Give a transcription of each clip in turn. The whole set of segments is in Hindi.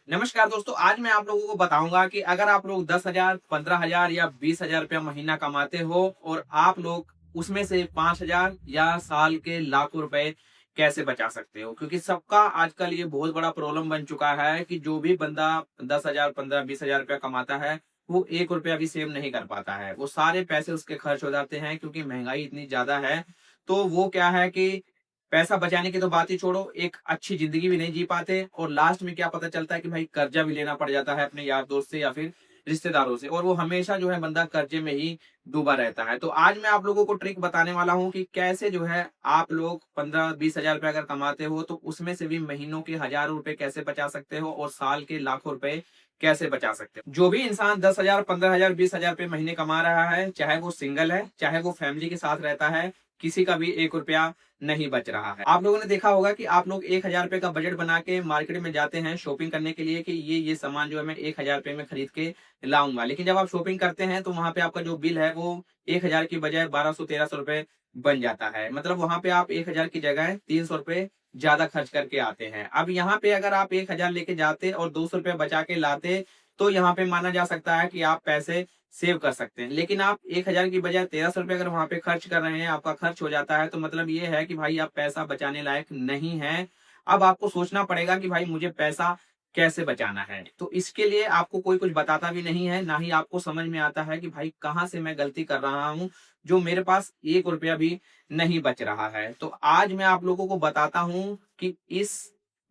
नमस्कार दोस्तों, आज मैं आप लोगों को बताऊंगा कि अगर आप लोग 10,000, 15,000 या 20,000 रुपया महीना कमाते हो और आप लोग उसमें से 5,000 या साल के लाखों रुपए कैसे बचा सकते हो। क्योंकि सबका आजकल ये बहुत बड़ा प्रॉब्लम बन चुका है कि जो भी बंदा 10,000, 15, 20,000 रुपया कमाता है, वो 1 रुपया भी सेव नहीं कर पाता है। वो सारे पैसे उसके खर्च हो जाते हैं क्योंकि महंगाई इतनी ज्यादा है। तो वो क्या है कि पैसा बचाने की तो बात ही छोड़ो, एक अच्छी जिंदगी भी नहीं जी पाते और लास्ट में क्या पता चलता है कि भाई कर्जा भी लेना पड़ जाता है अपने यार दोस्त से या फिर रिश्तेदारों से, और वो हमेशा जो है बंदा कर्जे में ही डूबा रहता है। तो आज मैं आप लोगों को ट्रिक बताने वाला हूँ कि कैसे जो है आप लोग 15-20 हजार रुपए अगर कमाते हो तो उसमें से भी महीनों के हजारों रुपए कैसे बचा सकते हो और साल के लाखों रुपए कैसे बचा सकते हो। जो भी इंसान 10,000, 15,000, 20,000 रुपए महीने कमा रहा है, चाहे वो सिंगल है, चाहे वो फैमिली के साथ रहता है, किसी का भी 1 रुपया नहीं बच रहा है। आप लोगों ने देखा होगा कि आप लोग 1,000 रुपए का बजट बना के मार्केट में जाते हैं शॉपिंग करने के लिए कि ये सामान जो है मैं 1,000 रुपए में खरीद के लाऊंगा। लेकिन जब आप शॉपिंग करते हैं तो वहां पे आपका जो बिल है वो 1,000 की बजाय 1,200-1,300 रुपए बन जाता है। मतलब वहां पे आप 1,000 की जगह 300 रुपए ज्यादा खर्च करके आते हैं। अब यहाँ पे अगर आप 1,000 लेके जाते और 200 रुपए बचा के लाते तो यहाँ पे माना जा सकता है कि आप पैसे सेव कर सकते हैं। लेकिन आप 1,000 की बजाय 1,300 रुपए अगर वहां पे खर्च कर रहे हैं, आपका खर्च हो जाता है, तो मतलब ये है कि भाई आप पैसा बचाने लायक नहीं है। अब आपको सोचना पड़ेगा कि भाई मुझे पैसा कैसे बचाना है। तो इसके लिए आपको कोई कुछ बताता भी नहीं है, ना ही आपको समझ में आता है कि भाई कहाँ से मैं गलती कर रहा हूँ, जो मेरे पास 1 रुपया भी नहीं बच रहा है। तो आज मैं आप लोगों को बताता हूँ कि इस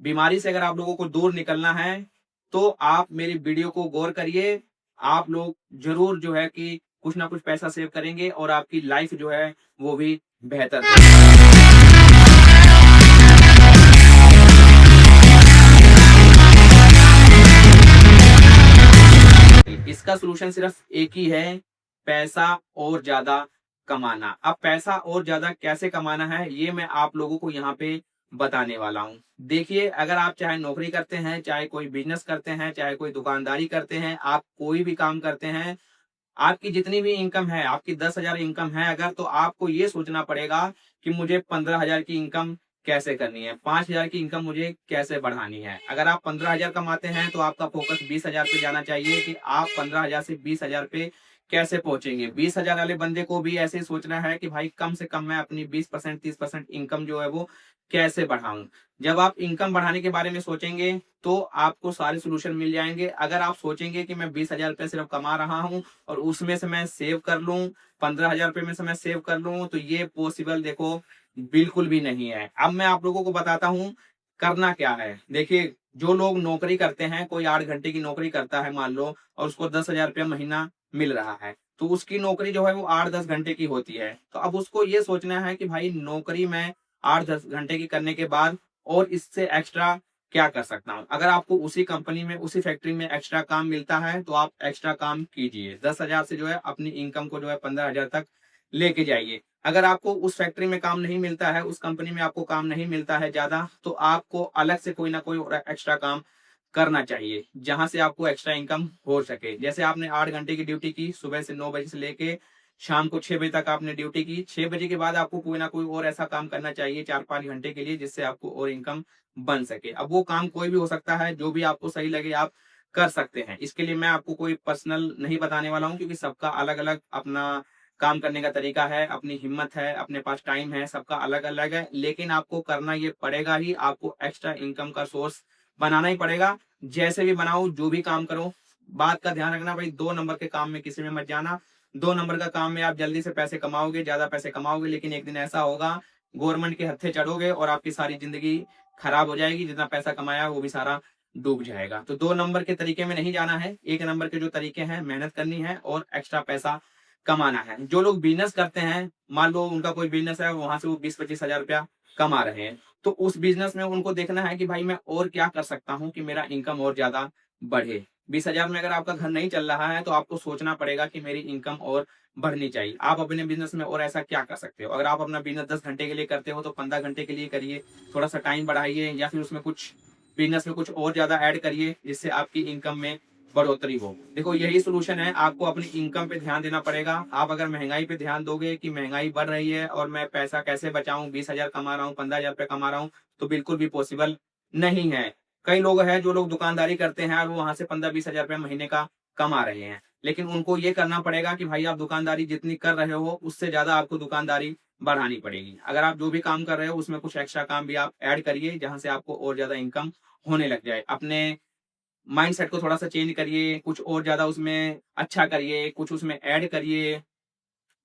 बीमारी से अगर आप लोगों को दूर निकलना है, तो आप मेरी वीडियो को गौर करिए। आप लोग जरूर जो है कि कुछ ना कुछ पैसा सेव करेंगे और आपकी लाइफ जो है वो भी बेहतर होगी। इसका सोल्यूशन सिर्फ एक ही है, पैसा और ज्यादा कमाना। अब पैसा और ज्यादा कैसे कमाना है ये मैं आप लोगों को यहाँ पे बताने वाला हूँ। देखिए, अगर आप चाहे नौकरी करते हैं, चाहे कोई बिजनेस करते हैं, चाहे कोई दुकानदारी करते हैं, आप कोई भी काम करते हैं, आपकी जितनी भी इनकम है, आपकी 10,000 इनकम है अगर, तो आपको ये सोचना पड़ेगा कि मुझे 15,000 की इनकम कैसे करनी है, 5,000 की इनकम मुझे कैसे बढ़ानी है। अगर आप 15,000 कमाते हैं तो आपका फोकस 20,000 पे जाना चाहिए कि आप 15,000 से 20,000 पे कैसे पहुंचेंगे। 20,000 वाले बंदे को भी ऐसे ही सोचना है कि भाई कम से कम मैं अपनी 20%, 30% इनकम जो है वो कैसे बढ़ाऊं। जब आप इनकम बढ़ाने के बारे में सोचेंगे तो आपको सारे सोल्यूशन मिल जाएंगे। अगर आप सोचेंगे कि मैं 20,000 रुपये सिर्फ कमा रहा हूं और उसमें से मैं सेव कर लूं, 15,000 रुपये में से मैं सेव कर लूं, तो ये पॉसिबल देखो बिल्कुल भी नहीं है। अब मैं आप लोगों को बताता हूं करना क्या है। देखिए, जो लोग नौकरी करते हैं, कोई 8 घंटे की नौकरी करता है मान लो, और उसको 10,000 रुपया महीना मिल रहा है, तो उसकी नौकरी जो है वो 8-10 घंटे की होती है। तो अब उसको ये सोचना है कि भाई नौकरी में 8-10 घंटे की करने के बाद और इससे एक्स्ट्रा क्या कर सकता हूँ। अगर आपको उसी कंपनी में, उसी फैक्ट्री में एक्स्ट्रा काम मिलता है तो आप एक्स्ट्रा काम कीजिए। 10,000 से जो है अपनी इनकम को जो है 15,000 तक लेके जाइए। अगर आपको उस फैक्ट्री में काम नहीं मिलता है, उस कंपनी में आपको काम नहीं मिलता है ज्यादा, तो आपको अलग से कोई ना कोई एक्स्ट्रा काम करना चाहिए जहां से आपको एक्स्ट्रा इनकम हो सके। जैसे आपने 8 घंटे की ड्यूटी की, सुबह से 9 बजे से लेके शाम को 6 बजे तक आपने ड्यूटी की। 6 बजे के बाद आपको कोई ना कोई और ऐसा काम करना चाहिए 4-5 घंटे के लिए, जिससे आपको और इनकम बन सके। अब वो काम कोई भी हो सकता है, जो भी आपको सही लगे आप कर सकते हैं। इसके लिए मैं आपको कोई पर्सनल नहीं बताने वाला हूँ, क्योंकि सबका अलग अलग अपना काम करने का तरीका है, अपनी हिम्मत है, अपने पास टाइम है, सबका अलग अलग है। लेकिन आपको करना ये पड़ेगा ही, आपको एक्स्ट्रा इनकम का सोर्स बनाना ही पड़ेगा। जैसे भी बनाओ, जो भी काम करो, बात का ध्यान रखना भाई, 2 नंबर के काम में किसी में मत जाना। 2 नंबर का काम में आप जल्दी से पैसे कमाओगे, ज्यादा पैसे कमाओगे, लेकिन एक दिन ऐसा होगा गवर्नमेंट के हत्थे चढ़ोगे और आपकी सारी जिंदगी खराब हो जाएगी। जितना पैसा कमाया वो भी सारा डूब जाएगा। तो 2 नंबर के तरीके में नहीं जाना है। 1 नंबर के जो तरीके हैं, मेहनत करनी है और एक्स्ट्रा पैसा कमाना है। जो लोग बिजनेस करते हैं, मान लो उनका कोई बिजनेस है, वहां से वो 20-25 हजार रुपया कमा रहे हैं, तो उस बिजनेस में उनको देखना है कि भाई मैं और क्या कर सकता हूँ कि मेरा इनकम और ज्यादा बढ़े। 20,000 में अगर आपका घर नहीं चल रहा है तो आपको सोचना पड़ेगा कि मेरी इनकम और बढ़नी चाहिए। आप अपने बिजनेस में और ऐसा क्या कर सकते हो। अगर आप अपना बिजनेस 10 घंटे के लिए करते हो तो 15 घंटे के लिए करिए, थोड़ा सा टाइम बढ़ाइए, या फिर उसमें कुछ बिजनेस में कुछ और ज्यादा ऐड करिए जिससे आपकी इनकम में बढ़ोतरी हो। देखो, यही सोल्यूशन है। आपको अपनी इनकम पे ध्यान देना पड़ेगा। आप अगर महंगाई पे ध्यान दोगे कि महंगाई बढ़ रही है और मैं पैसा कैसे बचाऊं, 20,000 कमा रहा हूँ, 15,000 रुपये कमा रहा हूँ, तो बिल्कुल भी पॉसिबल नहीं है। कई लोग हैं जो लोग दुकानदारी करते हैं और वो वहां से 15-20 हजार रुपया महीने का कमा रहे हैं, लेकिन उनको ये करना पड़ेगा कि भाई आप दुकानदारी जितनी कर रहे हो उससे ज्यादा आपको दुकानदारी बढ़ानी पड़ेगी। अगर आप जो भी काम कर रहे हो उसमें कुछ एक्स्ट्रा काम भी आप ऐड करिए, जहां से आपको और ज्यादा इनकम होने लग जाए। अपने माइंडसेट को थोड़ा सा चेंज करिए, कुछ और ज्यादा उसमें अच्छा करिए, कुछ उसमें ऐड करिए,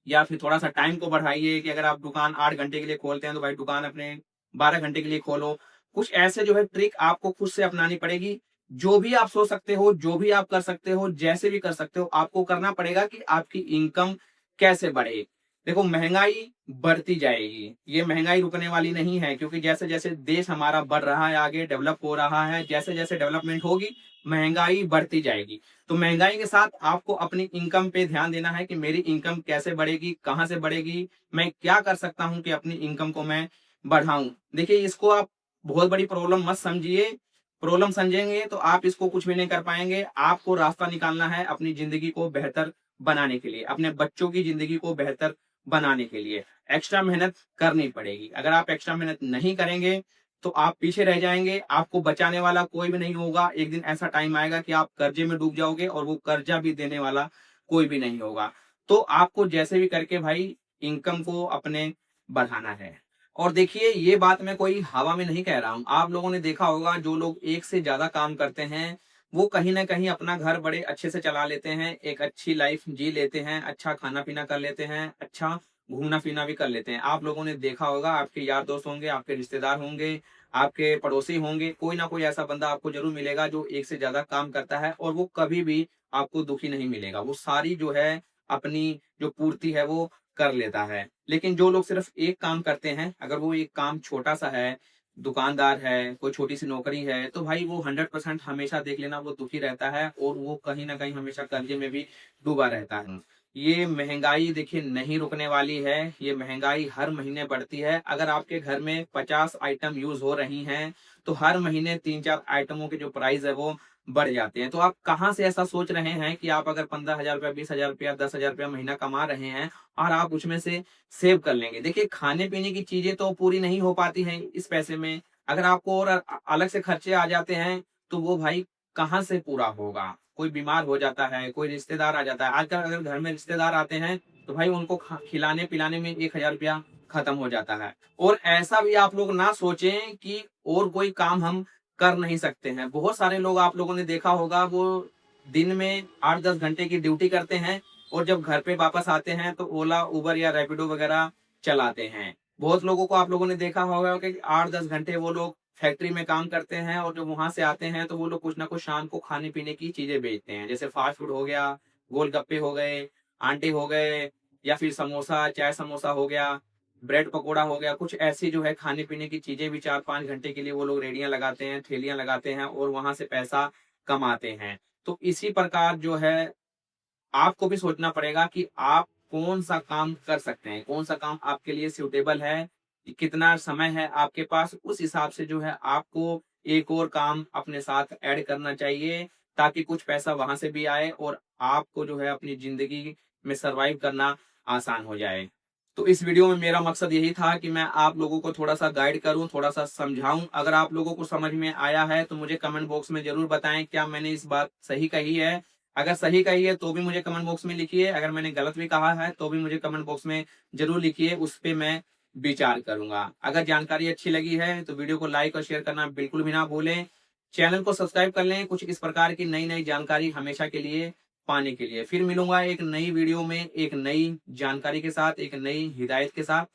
या फिर थोड़ा सा टाइम को बढ़ाइए कि अगर आप दुकान 8 घंटे के लिए खोलते हैं तो भाई दुकान अपने 12 घंटे के लिए खोलो। कुछ ऐसे जो है ट्रिक आपको खुद से अपनानी पड़ेगी। जो भी आप सोच सकते हो, जो भी आप कर सकते हो, जैसे भी कर सकते हो, आपको करना पड़ेगा कि आपकी इनकम कैसे बढ़े। देखो महंगाई बढ़ती जाएगी, ये महंगाई रुकने वाली नहीं है, क्योंकि जैसे जैसे देश हमारा बढ़ रहा है, आगे डेवलप हो रहा है, जैसे जैसे डेवलपमेंट होगी महंगाई बढ़ती जाएगी। तो महंगाई के साथ आपको अपनी इनकम पे ध्यान देना है कि मेरी इनकम कैसे बढ़ेगी, कहाँ से बढ़ेगी, मैं क्या कर सकता हूँ कि अपनी इनकम को मैं बढ़ाऊं। देखिए इसको आप बहुत बड़ी प्रॉब्लम मत समझिए, प्रॉब्लम समझेंगे तो आप इसको कुछ भी नहीं कर पाएंगे। आपको रास्ता निकालना है अपनी जिंदगी को बेहतर बनाने के लिए, अपने बच्चों की जिंदगी को बेहतर बनाने के लिए एक्स्ट्रा मेहनत करनी पड़ेगी। अगर आप एक्स्ट्रा मेहनत नहीं करेंगे तो आप पीछे रह जाएंगे, आपको बचाने वाला कोई भी नहीं होगा। एक दिन ऐसा टाइम आएगा कि आप कर्जे में डूब जाओगे और वो कर्जा भी देने वाला कोई भी नहीं होगा। तो आपको जैसे भी करके भाई इनकम को अपने बढ़ाना है। और देखिए ये बात मैं कोई हवा में नहीं कह रहा हूं, आप लोगों ने देखा होगा जो लोग एक से ज्यादा काम करते हैं वो कहीं ना कहीं अपना घर बड़े अच्छे से चला लेते हैं, एक अच्छी लाइफ जी लेते हैं, अच्छा खाना पीना कर लेते हैं, अच्छा घूमना फिरना भी कर लेते हैं। आप लोगों ने देखा होगा, आपके यार दोस्त होंगे, आपके रिश्तेदार होंगे, आपके पड़ोसी होंगे, कोई ना कोई ऐसा बंदा आपको जरूर मिलेगा जो एक से ज्यादा काम करता है और वो कभी भी आपको दुखी नहीं मिलेगा। वो सारी जो है अपनी जो पूर्ति है वो कर लेता है। लेकिन जो लोग सिर्फ एक काम करते हैं, अगर वो एक काम छोटा सा है, दुकानदार है, कोई छोटी सी नौकरी है, तो भाई वो 100% हमेशा देख लेना वो दुखी रहता है और वो कहीं ना कहीं हमेशा कर्जे में भी डूबा रहता है। ये महंगाई देखिए नहीं रुकने वाली है, ये महंगाई हर महीने बढ़ती है। अगर आपके घर में 50 आइटम यूज हो रही हैं तो हर महीने 3-4 आइटमों के जो प्राइस है वो बढ़ जाते हैं। तो आप कहाँ से ऐसा सोच रहे हैं कि आप अगर 15 हजार रुपया, 20 हजार रुपया, 10 हजार रुपया महीना कमा रहे हैं और आप उसमें से सेव कर लेंगे। देखिए खाने पीने की चीजें तो पूरी नहीं हो पाती हैं इस पैसे में, अगर आपको और अलग से खर्चे आ जाते हैं तो वो भाई कहाँ से पूरा होगा। कोई बीमार हो जाता है, कोई रिश्तेदार आ जाता है, आजकल अगर घर में रिश्तेदार आते हैं तो भाई उनको खिलाने पिलाने में 1 हजार रुपया खत्म हो जाता है। और ऐसा भी आप लोग ना सोचें कि और कोई काम हम कर नहीं सकते हैं। बहुत सारे लोग आप लोगों ने देखा होगा वो दिन में 8-10 घंटे की ड्यूटी करते हैं और जब घर पे वापस आते हैं तो ओला उबर या रैपिडो वगैरह चलाते हैं। बहुत लोगों को आप लोगों ने देखा होगा कि 8-10 घंटे वो लोग फैक्ट्री में काम करते हैं और जब वहां से आते हैं तो वो लोग कुछ ना कुछ शाम को खाने पीने की चीजें बेचते हैं, जैसे फास्ट फूड हो गया, गोलगप्पे हो गए, आंटे हो गए, या फिर समोसा, चाय समोसा हो गया, ब्रेड पकोड़ा हो गया। कुछ ऐसी जो है खाने पीने की चीजें भी 4-5 घंटे के लिए वो लोग रेडियां लगाते हैं, ठेलियां लगाते हैं और वहां से पैसा कमाते हैं। तो इसी प्रकार जो है आपको भी सोचना पड़ेगा कि आप कौन सा काम कर सकते हैं, कौन सा काम आपके लिए सूटेबल है, कितना समय है आपके पास, उस हिसाब से जो है आपको एक और काम अपने साथ ऐड करना चाहिए, ताकि कुछ पैसा वहां से भी आए और आपको जो है अपनी जिंदगी में सरवाइव करना आसान हो जाए। तो इस वीडियो में मेरा मकसद यही था कि मैं आप लोगों को थोड़ा सा गाइड करूं, थोड़ा सा समझाऊं। अगर आप लोगों को समझ में आया है तो मुझे कमेंट बॉक्स में जरूर बताएं क्या मैंने इस बात सही कही है। अगर सही कही है तो भी मुझे कमेंट बॉक्स में लिखिए, अगर मैंने गलत भी कहा है तो भी मुझे कमेंट बॉक्स में जरूर लिखिए, उस पे मैं विचार करूंगा। अगर जानकारी अच्छी लगी है तो वीडियो को लाइक और शेयर करना बिल्कुल भी ना भूलें। चैनल को सब्सक्राइब कर लें कुछ इस प्रकार की नई नई जानकारी हमेशा के लिए पाने के लिए। फिर मिलूंगा एक नई वीडियो में एक नई जानकारी के साथ, एक नई हिदायत के साथ।